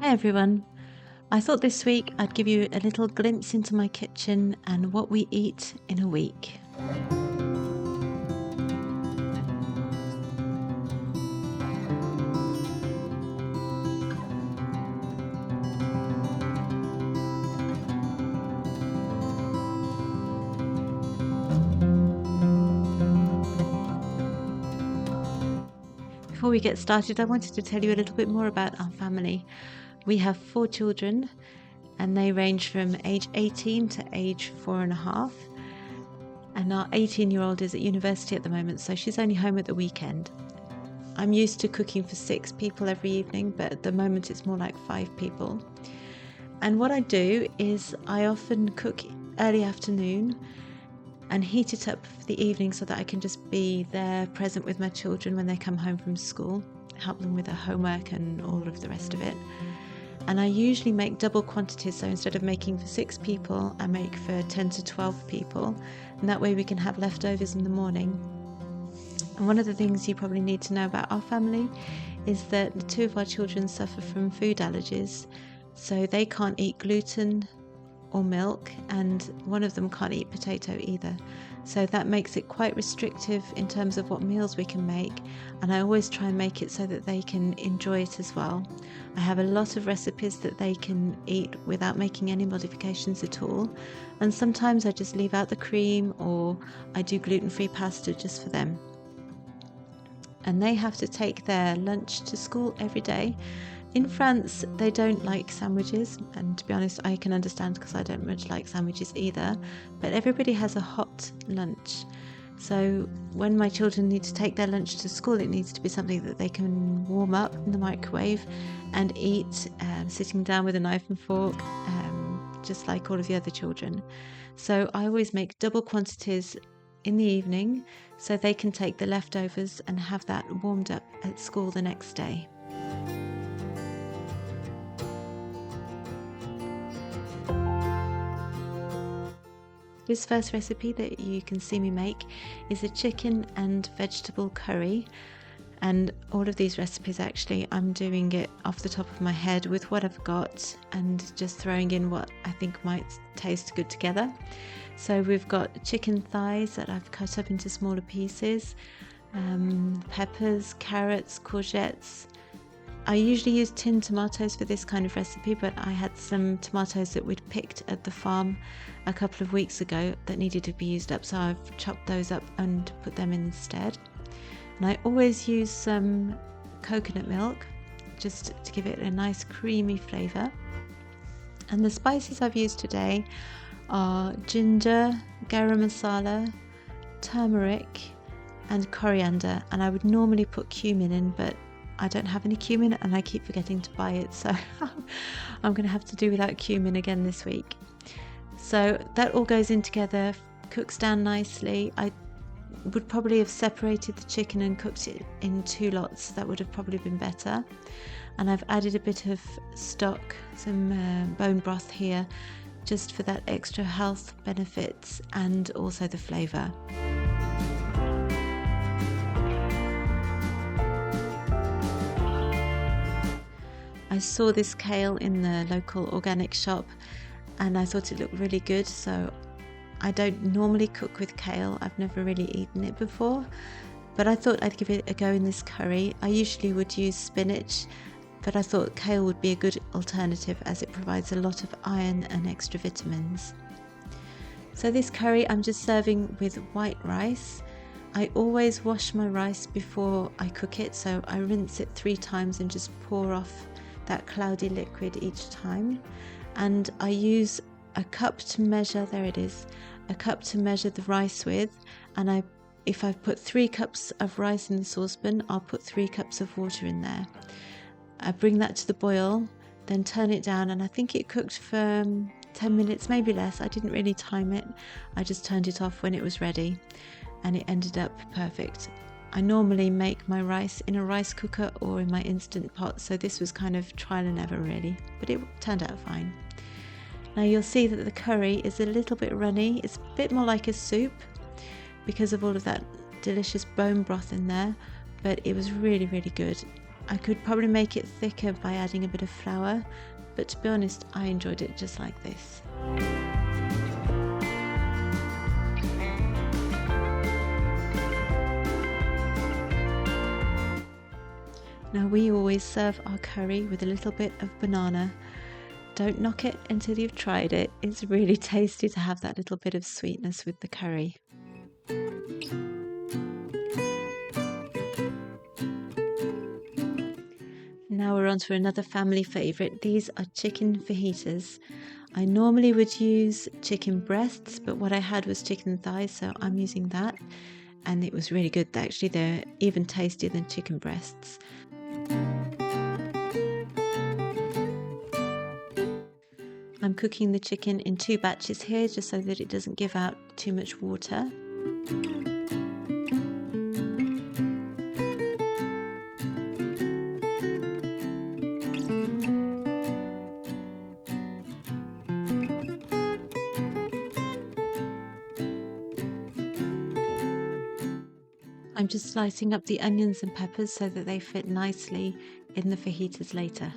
Hi everyone. I thought this week I'd give you a little glimpse into my kitchen and what we eat in a week. Before we get started, I wanted to tell you a little bit more about our family. We have 4 children and they range from age 18 to age 4.5. And our 18-year-old is at university at the moment, so she's only home at the weekend. I'm used to cooking for 6 people every evening, but at the moment it's more like 5 people. And what I do is I often cook early afternoon and heat it up for the evening so that I can just be there present with my children when they come home from school, help them with their homework and all of the rest of it. And I usually make double quantities, so instead of making for 6 people, I make for 10 to 12 people, and that way we can have leftovers in the morning. And one of the things you probably need to know about our family is that 2 of our children suffer from food allergies, so they can't eat gluten or milk, and one of them can't eat potato either. So that makes it quite restrictive in terms of what meals we can make, and I always try and make it so that they can enjoy it as well. I have a lot of recipes that they can eat without making any modifications at all, and sometimes I just leave out the cream or I do gluten-free pasta just for them. And they have to take their lunch to school every day. In France, they don't like sandwiches, and to be honest, I can understand because I don't much like sandwiches either, but everybody has a hot lunch. So when my children need to take their lunch to school, it needs to be something that they can warm up in the microwave and eat sitting down with a knife and fork, just like all of the other children. So I always make double quantities in the evening so they can take the leftovers and have that warmed up at school the next day. This first recipe that you can see me make is a chicken and vegetable curry, and all of these recipes actually I'm doing it off the top of my head with what I've got and just throwing in what I think might taste good together. So we've got chicken thighs that I've cut up into smaller pieces, peppers, carrots, courgettes. I usually use tinned tomatoes for this kind of recipe, but I had some tomatoes that we'd picked at the farm a couple of weeks ago that needed to be used up, so I've chopped those up and put them in instead. And I always use some coconut milk just to give it a nice creamy flavour. And the spices I've used today are ginger, garam masala, turmeric and coriander, and I would normally put cumin in, but I don't have any cumin and I keep forgetting to buy it, so I'm going to have to do without cumin again this week. So that all goes in together, cooks down nicely. I would probably have separated the chicken and cooked it in 2 lots. That would have probably been better. And I've added a bit of stock, some bone broth here, just for that extra health benefits and also the flavour. I saw this kale in the local organic shop and I thought it looked really good, so I don't normally cook with kale. I've never really eaten it before, but I thought I'd give it a go in this curry. I usually would use spinach, but I thought kale would be a good alternative as it provides a lot of iron and extra vitamins. So this curry I'm just serving with white rice. I always wash my rice before I cook it, so I rinse it 3 times and just pour off that cloudy liquid each time. And I use a cup to measure, there it is, a cup to measure the rice with, and if I've put 3 cups of rice in the saucepan, I'll put 3 cups of water in there. I bring that to the boil, then turn it down, and I think it cooked for 10 minutes, maybe less. I didn't really time it, I just turned it off when it was ready, and it ended up perfect. I normally make my rice in a rice cooker or in my instant pot, so this was kind of trial and error really, but it turned out fine. Now you'll see that the curry is a little bit runny. It's a bit more like a soup because of all of that delicious bone broth in there, but it was really, really good. I could probably make it thicker by adding a bit of flour, but to be honest, I enjoyed it just like this. Now we always serve our curry with a little bit of banana. Don't knock it until you've tried it. It's really tasty to have that little bit of sweetness with the curry. Now we're on to another family favourite. These are chicken fajitas. I normally would use chicken breasts, but what I had was chicken thighs, so I'm using that. And it was really good. Actually, they're even tastier than chicken breasts. I'm cooking the chicken in 2 batches here, just so that it doesn't give out too much water. I'm just slicing up the onions and peppers so that they fit nicely in the fajitas later.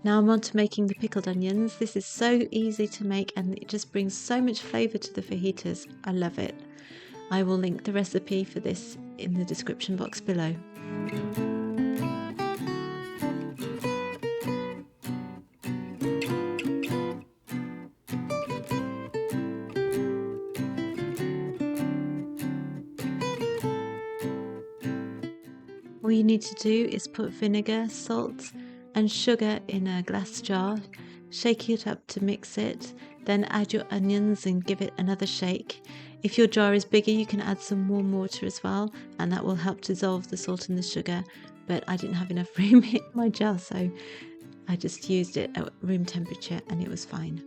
Now I'm on to making the pickled onions. This is so easy to make and it just brings so much flavour to the fajitas. I love it. I will link the recipe for this in the description box below. All you need to do is put vinegar, salt and sugar in a glass jar, shake it up to mix it, then add your onions and give it another shake. If your jar is bigger, you can add some warm water as well, and that will help dissolve the salt and the sugar, but I didn't have enough room in my jar, so I just used it at room temperature and it was fine.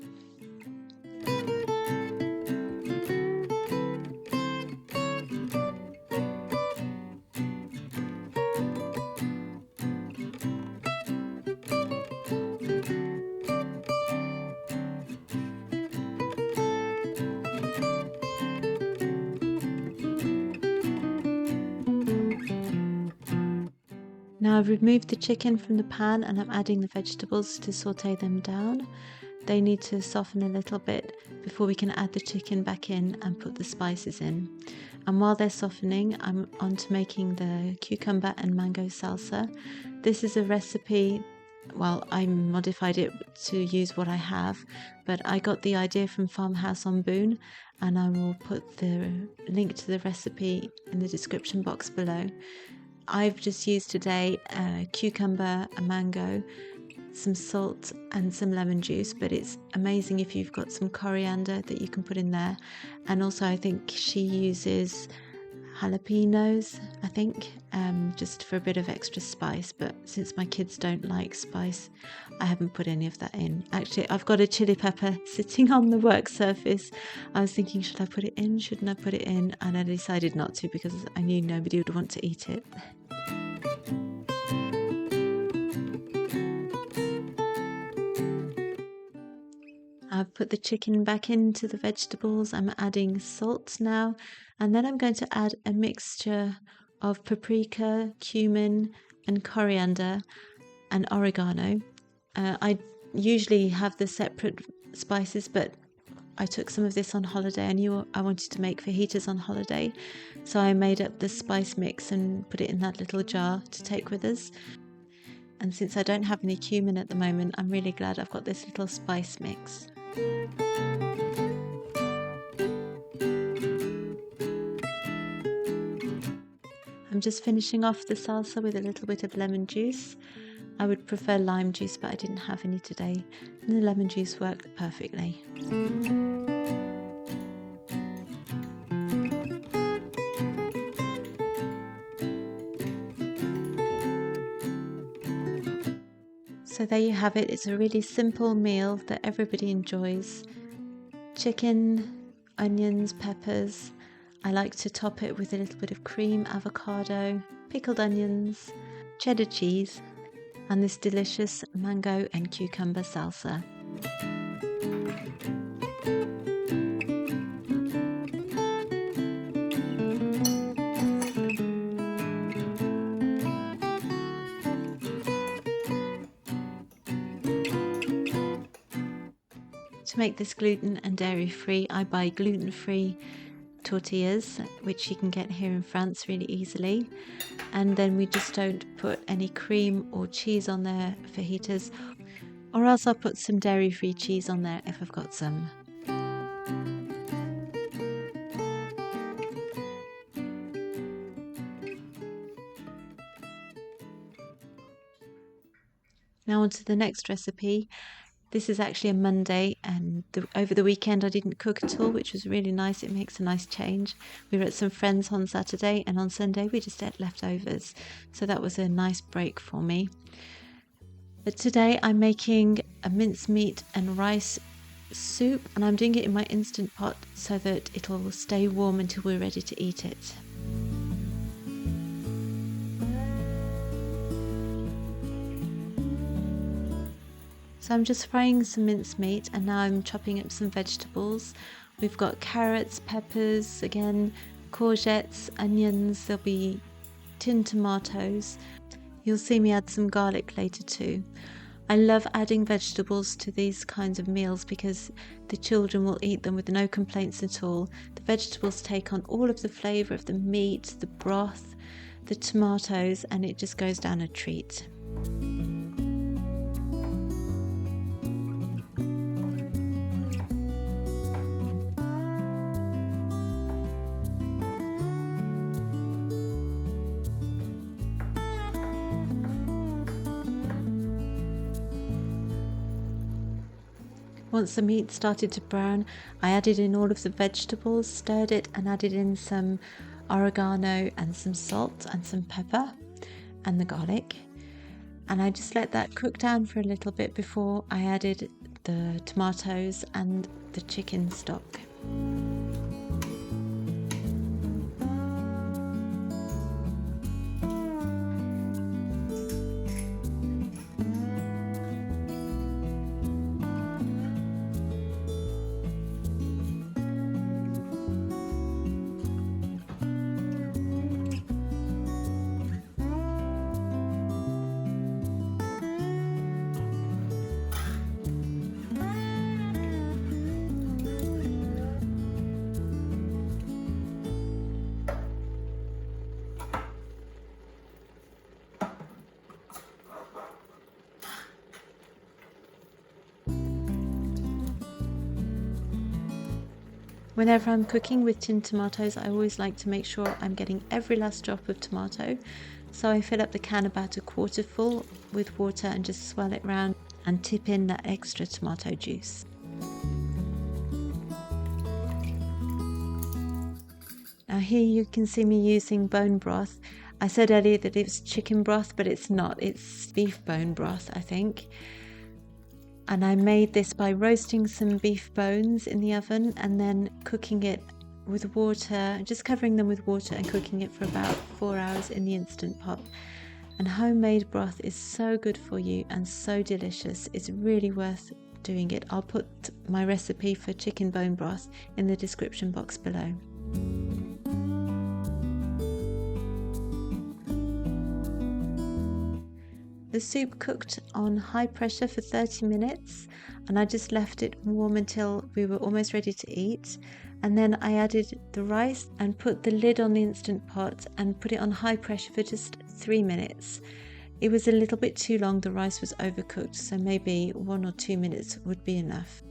Now I've removed the chicken from the pan and I'm adding the vegetables to saute them down. They need to soften a little bit before we can add the chicken back in and put the spices in. And while they're softening, I'm on to making the cucumber and mango salsa. This is a recipe, well, I modified it to use what I have, but I got the idea from Farmhouse on Boone, and I will put the link to the recipe in the description box below. I've just used today a cucumber, a mango, some salt and some lemon juice, but it's amazing if you've got some coriander that you can put in there. And also I think she uses jalapenos, I think, just for a bit of extra spice, but since my kids don't like spice, I haven't put any of that in. Actually, I've got a chili pepper sitting on the work surface. I was thinking, should I put it in, shouldn't I put it in? And I decided not to because I knew nobody would want to eat it. I've put the chicken back into the vegetables. I'm adding salt now, and then I'm going to add a mixture of paprika, cumin and coriander and oregano. I usually have the separate spices, but I took some of this on holiday. I knew I wanted to make fajitas on holiday, so I made up the spice mix and put it in that little jar to take with us. And since I don't have any cumin at the moment, I'm really glad I've got this little spice mix. I'm just finishing off the salsa with a little bit of lemon juice. I would prefer lime juice, but I didn't have any today, and the lemon juice worked perfectly. So there you have it. It's a really simple meal that everybody enjoys. Chicken, onions, peppers. I like to top it with a little bit of cream, avocado, pickled onions, cheddar cheese, and this delicious mango and cucumber salsa. To make this gluten and dairy free, I buy gluten-free tortillas, which you can get here in France really easily, and then we just don't put any cream or cheese on their fajitas, or else I'll put some dairy-free cheese on there if I've got some. Now on to the next recipe. This is actually a Monday, and over the weekend I didn't cook at all, which was really nice. It makes a nice change. We were at some friends on Saturday, and on Sunday we just ate leftovers, so that was a nice break for me. But today I'm making a mincemeat and rice soup, and I'm doing it in my Instant Pot so that it'll stay warm until we're ready to eat it. So I'm just frying some mincemeat, and now I'm chopping up some vegetables. We've got carrots, peppers, again, courgettes, onions, there'll be tinned tomatoes. You'll see me add some garlic later too. I love adding vegetables to these kinds of meals because the children will eat them with no complaints at all. The vegetables take on all of the flavour of the meat, the broth, the tomatoes, and it just goes down a treat. Once the meat started to brown, I added in all of the vegetables, stirred it, and added in some oregano and some salt and some pepper and the garlic. And I just let that cook down for a little bit before I added the tomatoes and the chicken stock. Whenever I'm cooking with tinned tomatoes, I always like to make sure I'm getting every last drop of tomato. So I fill up the can about a quarter full with water and just swirl it round and tip in that extra tomato juice. Now here you can see me using bone broth. I said earlier that it's chicken broth, but it's not. It's beef bone broth, I think. And I made this by roasting some beef bones in the oven and then cooking it with water, just covering them with water and cooking it for about 4 hours in the Instant Pot. And homemade broth is so good for you and so delicious. It's really worth doing it. I'll put my recipe for chicken bone broth in the description box below. The soup cooked on high pressure for 30 minutes, and I just left it warm until we were almost ready to eat. And then I added the rice and put the lid on the Instant Pot and put it on high pressure for just 3 minutes. It was a little bit too long, the rice was overcooked, so maybe 1 or 2 minutes would be enough.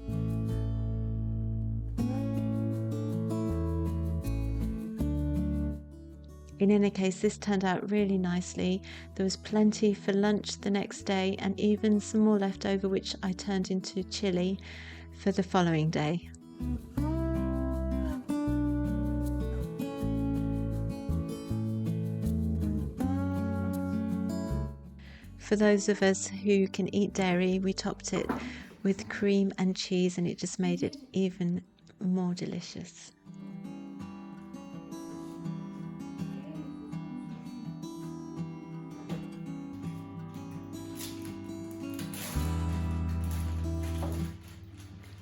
In any case, this turned out really nicely. There was plenty for lunch the next day and even some more left over, which I turned into chili for the following day. For those of us who can eat dairy, we topped it with cream and cheese, and it just made it even more delicious.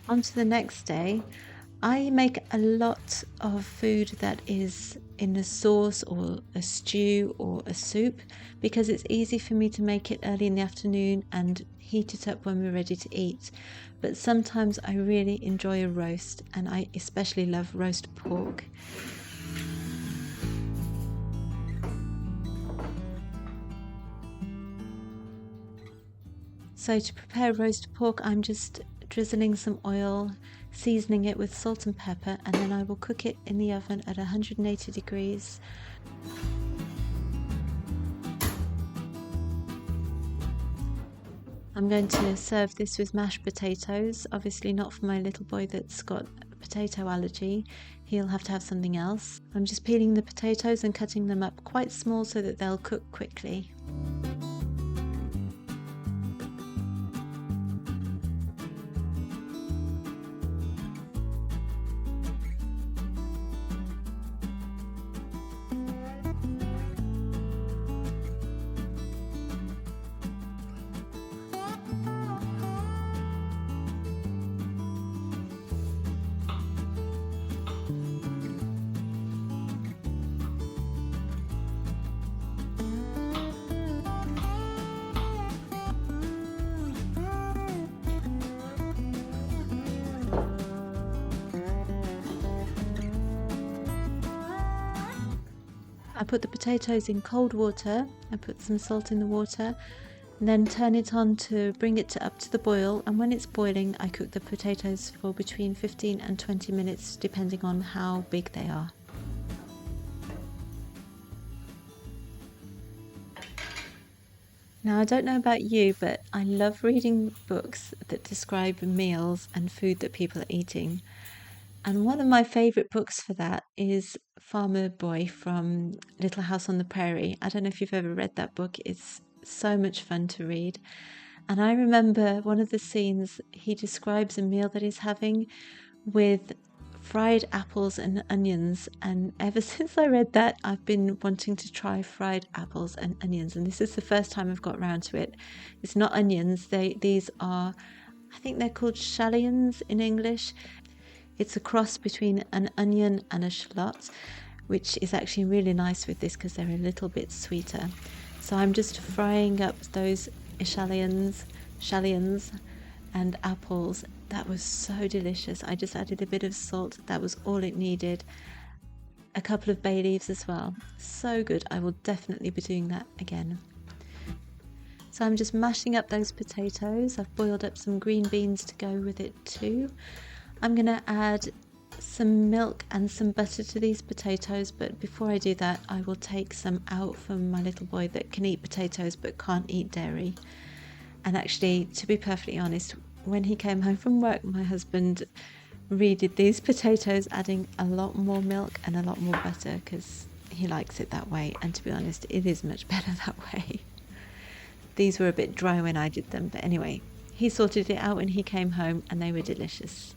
On to the next day. I make a lot of food that is in a sauce or a stew or a soup, because it's easy for me to make it early in the afternoon and heat it up when we're ready to eat. But sometimes I really enjoy a roast, and I especially love roast pork. So to prepare roast pork, I'm just drizzling some oil, seasoning it with salt and pepper, and then I will cook it in the oven at 180 degrees. I'm going to serve this with mashed potatoes, obviously not for my little boy that's got a potato allergy. He'll have to have something else. I'm just peeling the potatoes and cutting them up quite small so that they'll cook quickly. I put the potatoes in cold water, I put some salt in the water, and then turn it on to bring it up to the boil, and when it's boiling I cook the potatoes for between 15 and 20 minutes depending on how big they are. Now I don't know about you, but I love reading books that describe meals and food that people are eating. And one of my favourite books for that is Farmer Boy from Little House on the Prairie. I don't know if you've ever read that book. It's so much fun to read. And I remember one of the scenes, he describes a meal that he's having with fried apples and onions. And ever since I read that, I've been wanting to try fried apples and onions. And this is the first time I've got around to it. It's not onions. These are, I think they're called scallions in English. It's a cross between an onion and a shallot, which is actually really nice with this because they're a little bit sweeter. So I'm just frying up those scallions and apples. That was so delicious. I just added a bit of salt. That was all it needed. A couple of bay leaves as well. So good. I will definitely be doing that again. So I'm just mashing up those potatoes. I've boiled up some green beans to go with it too. I'm going to add some milk and some butter to these potatoes, but before I do that I will take some out from my little boy that can eat potatoes but can't eat dairy. And actually, to be perfectly honest, when he came home from work, my husband redid these potatoes, adding a lot more milk and a lot more butter because he likes it that way, and to be honest it is much better that way. These were a bit dry when I did them, but anyway, he sorted it out when he came home and they were delicious.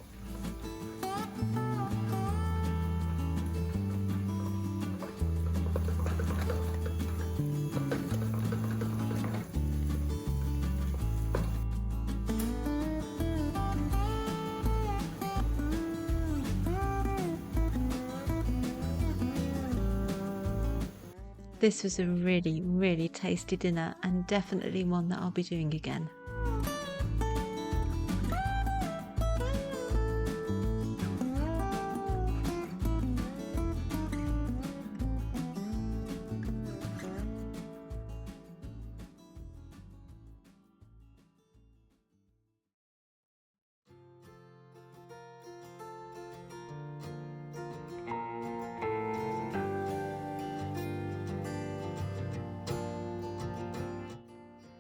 This was a really, really tasty dinner and definitely one that I'll be doing again.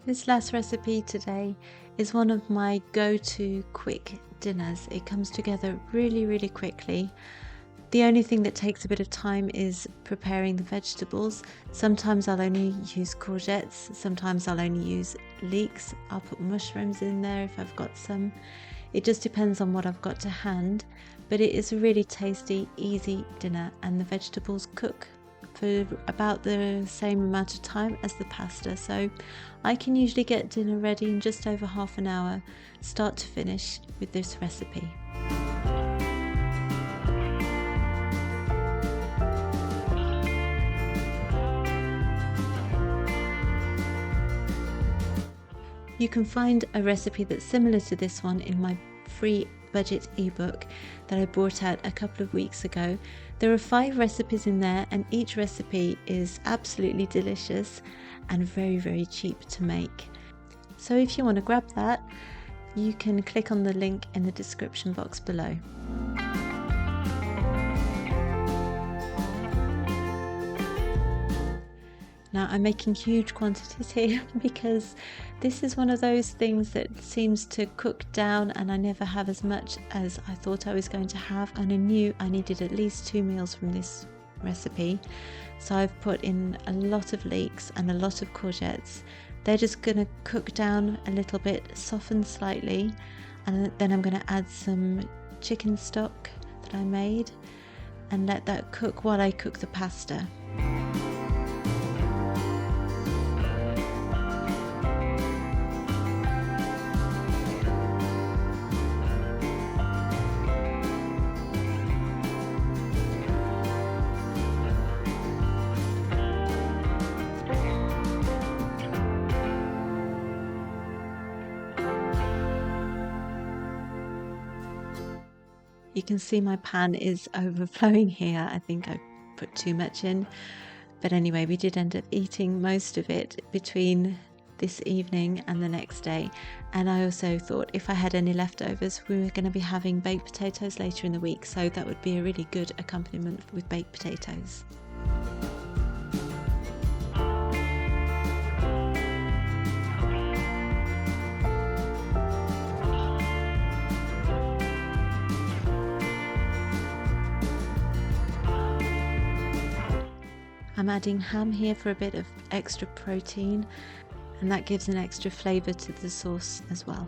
This last recipe today is one of my go-to quick dinners. It comes together really, really quickly. The only thing that takes a bit of time is preparing the vegetables. Sometimes I'll only use courgettes, sometimes I'll only use leeks. I'll put mushrooms in there if I've got some. It just depends on what I've got to hand, but it is a really tasty, easy dinner, and the vegetables cook for about the same amount of time as the pasta, so I can usually get dinner ready in just over half an hour, start to finish, with this recipe. You can find a recipe that's similar to this one in my free budget ebook that I brought out a couple of weeks ago. There are 5 recipes in there, and each recipe is absolutely delicious and very, very cheap to make. So if you want to grab that, you can click on the link in the description box below. Now I'm making huge quantities here because this is one of those things that seems to cook down, and I never have as much as I thought I was going to have, and I knew I needed at least 2 meals from this recipe. So I've put in a lot of leeks and a lot of courgettes. They're just going to cook down a little bit, soften slightly, and then I'm going to add some chicken stock that I made and let that cook while I cook the pasta. You can see my pan is overflowing here. I think I put too much in. But anyway, we did end up eating most of it between this evening and the next day. And I also thought if I had any leftovers, we were going to be having baked potatoes later in the week. So that would be a really good accompaniment with baked potatoes. I'm adding ham here for a bit of extra protein, and that gives an extra flavour to the sauce as well.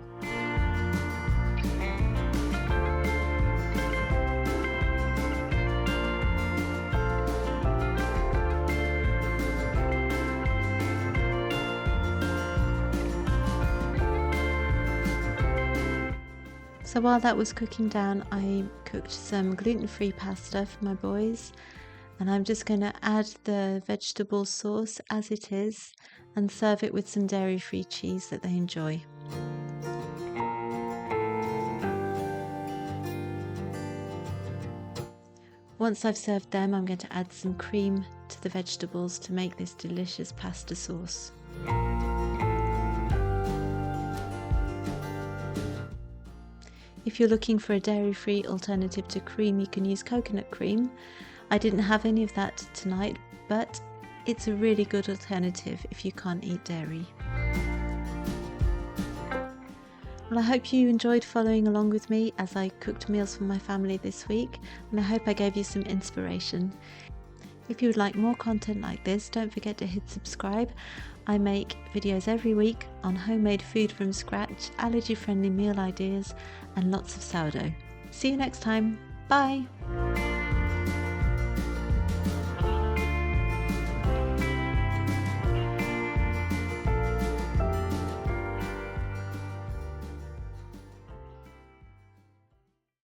So while that was cooking down, I cooked some gluten-free pasta for my boys. And I'm just going to add the vegetable sauce as it is and serve it with some dairy-free cheese that they enjoy. Once I've served them, I'm going to add some cream to the vegetables to make this delicious pasta sauce. If you're looking for a dairy-free alternative to cream, you can use coconut cream. I didn't have any of that tonight, but it's a really good alternative if you can't eat dairy. Well, I hope you enjoyed following along with me as I cooked meals for my family this week, and I hope I gave you some inspiration. If you would like more content like this, don't forget to hit subscribe. I make videos every week on homemade food from scratch, allergy-friendly meal ideas, and lots of sourdough. See you next time. Bye!